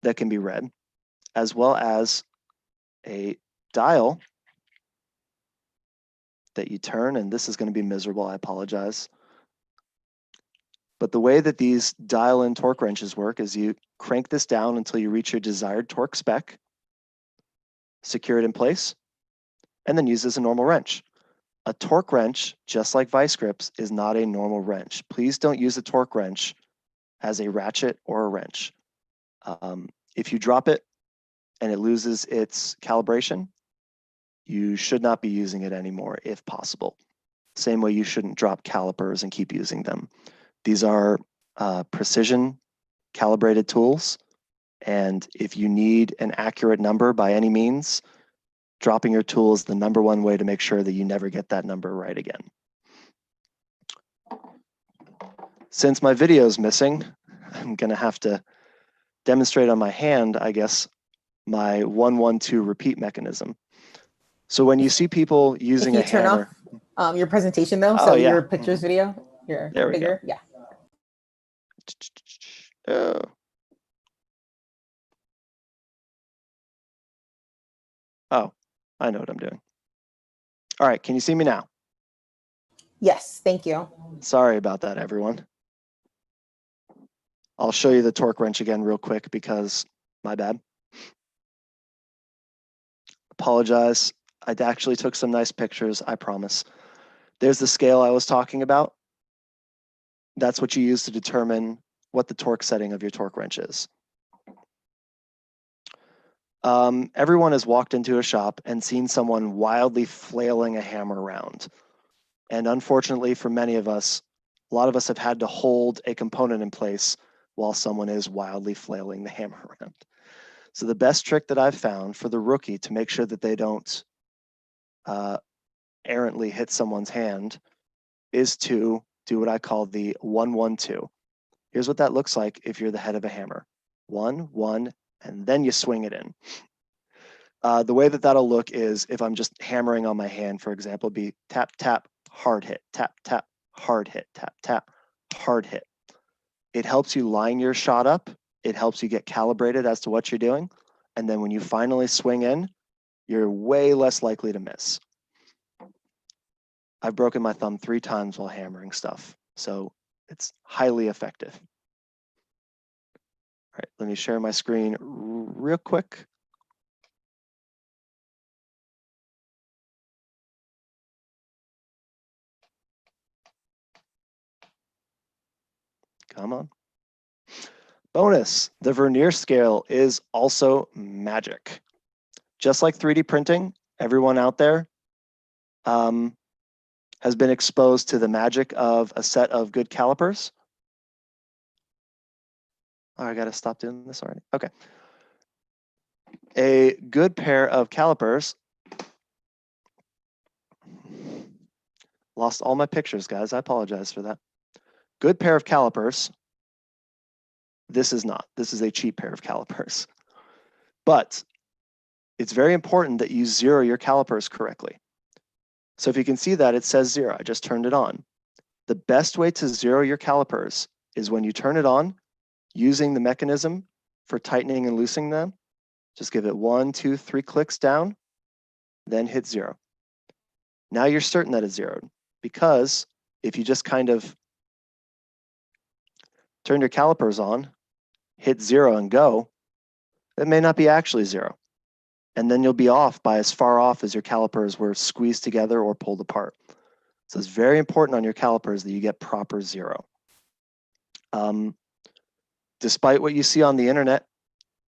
that can be read, as well as a dial that you turn, and this is going to be miserable, I apologize. But the way that these dial-in torque wrenches work is you crank this down until you reach your desired torque spec, secure it in place, and then use as a normal wrench. A torque wrench, just like vice grips, is not a normal wrench. Please don't use a torque wrench as a ratchet or a wrench. If you drop it and it loses its calibration, you should not be using it anymore if possible. Same way you shouldn't drop calipers and keep using them. These are precision calibrated tools, and if you need an accurate number by any means, dropping your tool is the #1 way to make sure that you never get that number right again. Since my video is missing, I'm going to have to demonstrate on my hand, I guess, my 1-1-2 repeat mechanism. So when you see people using a hammer, turn off your presentation though, Oh, so yeah. your pictures video, your There we bigger, yeah. Oh. Oh, I know what I'm doing. All right, can you see me now? Yes, thank you. Sorry about that, everyone. I'll show you the torque wrench again real quick because my bad. Apologize. I actually took some nice pictures, I promise. There's the scale I was talking about. That's what you use to determine what the torque setting of your torque wrench is. Everyone has walked into a shop and seen someone wildly flailing a hammer around. And unfortunately for many of us, a lot of us have had to hold a component in place while someone is wildly flailing the hammer around. So the best trick that I've found for the rookie to make sure that they don't errantly hit someone's hand is to do what I call the 1-1-2. Here's what that looks like if you're the head of a hammer. 1, 1, and then you swing it in. The way that that'll look is if I'm just hammering on my hand, for example, be tap, tap, hard hit, tap, tap, hard hit, tap, tap, hard hit. It helps you line your shot up. It helps you get calibrated as to what you're doing. And then when you finally swing in, you're way less likely to miss. I've broken my thumb 3 times while hammering stuff, so it's highly effective. All right, let me share my screen real quick. Come on. Bonus, the vernier scale is also magic. Just like 3D printing, everyone out there has been exposed to the magic of a set of good calipers. Oh, I gotta stop doing this already. Okay. A good pair of calipers. Lost all my pictures, guys. I apologize for that. Good pair of calipers. This is not. This is a cheap pair of calipers. But it's very important that you zero your calipers correctly. So if you can see that, it says 0. I just turned it on. The best way to zero your calipers is when you turn it on, using the mechanism for tightening and loosening them. Just give it 1, 2, 3 clicks down, then hit 0. Now you're certain that it's zeroed, because if you just kind of turn your calipers on, hit 0 and go, it may not be actually 0. And then you'll be off by as far off as your calipers were squeezed together or pulled apart. So it's very important on your calipers that you get proper 0. Despite what you see on the internet,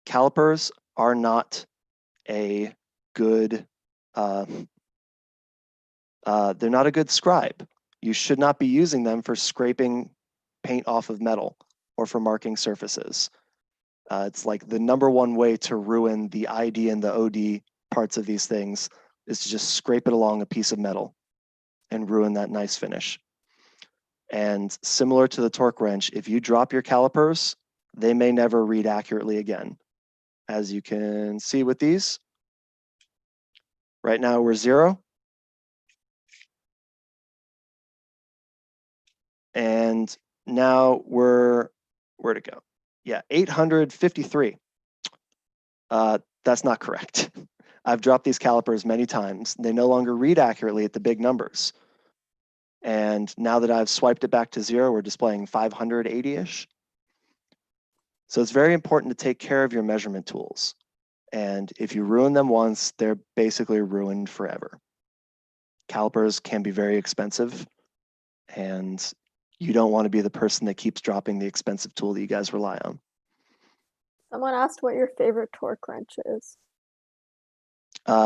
calipers are not a good, they're not a good scribe. You should not be using them for scraping paint off of metal or for marking surfaces. It's like the #1 way to ruin the ID and the OD parts of these things is to just scrape it along a piece of metal and ruin that nice finish. And similar to the torque wrench, if you drop your calipers, they may never read accurately again. As you can see with these, right now we're 0. And now we're, where'd it go? Yeah, 853. That's not correct. I've dropped these calipers many times. They no longer read accurately at the big numbers. And now that I've swiped it back to 0, we're displaying 580-ish. So it's very important to take care of your measurement tools. And if you ruin them once, they're basically ruined forever. Calipers can be very expensive, and you don't want to be the person that keeps dropping the expensive tool that you guys rely on. Someone asked what your favorite torque wrench is.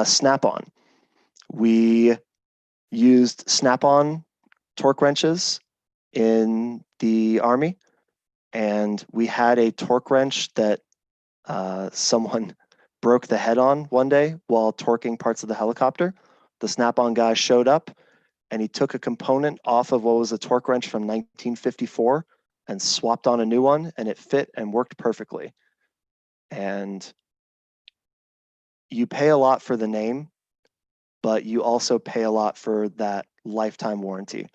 Snap-on. We used Snap-on torque wrenches in the Army, and we had a torque wrench that someone broke the head on one day while torquing parts of the helicopter. The Snap-on guy showed up and he took a component off of what was a torque wrench from 1954 and swapped on a new one, and it fit and worked perfectly. And you pay a lot for the name, but you also pay a lot for that lifetime warranty.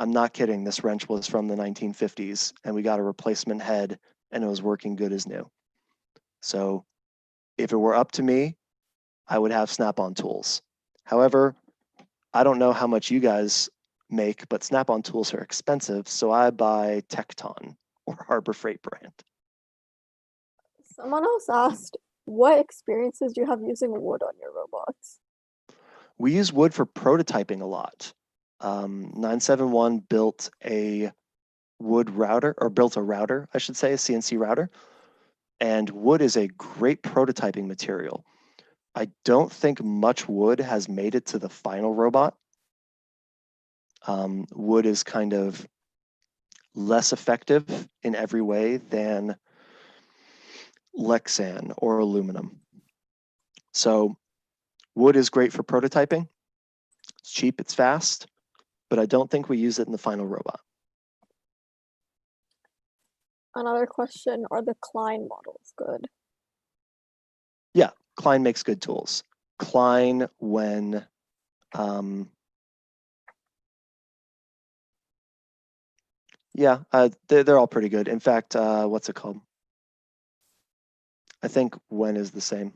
I'm not kidding. This wrench was from the 1950s and we got a replacement head and it was working good as new. So if it were up to me, I would have Snap-on tools. However, I don't know how much you guys make, but Snap-on tools are expensive, so I buy Tecton or Harbor Freight brand. Someone else asked, what experiences do you have using wood on your robots? We use wood for prototyping a lot. 971 built a wood router, or built a router, I should say, a CNC router. And wood is a great prototyping material. I don't think much wood has made it to the final robot. Wood is kind of less effective in every way than Lexan or aluminum. So wood is great for prototyping. It's cheap, it's fast, but I don't think we use it in the final robot. Another question, are the Klein models good? Yeah, Klein makes good tools. Klein, when yeah, they're all pretty good. In fact, what's it called? I think Wen is the same.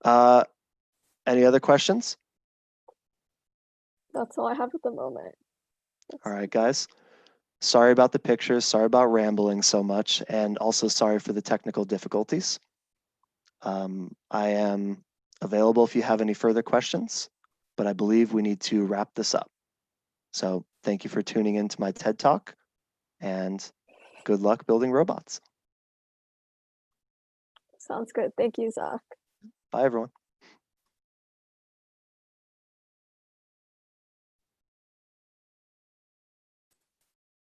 Any other questions? That's all I have at the moment. All right, guys. Sorry about the pictures. Sorry about rambling so much, and also sorry for the technical difficulties. I am available if you have any further questions, but I believe we need to wrap this up. So thank you for tuning into my TED Talk, and good luck building robots. Sounds good. Thank you, Zach. Bye, everyone.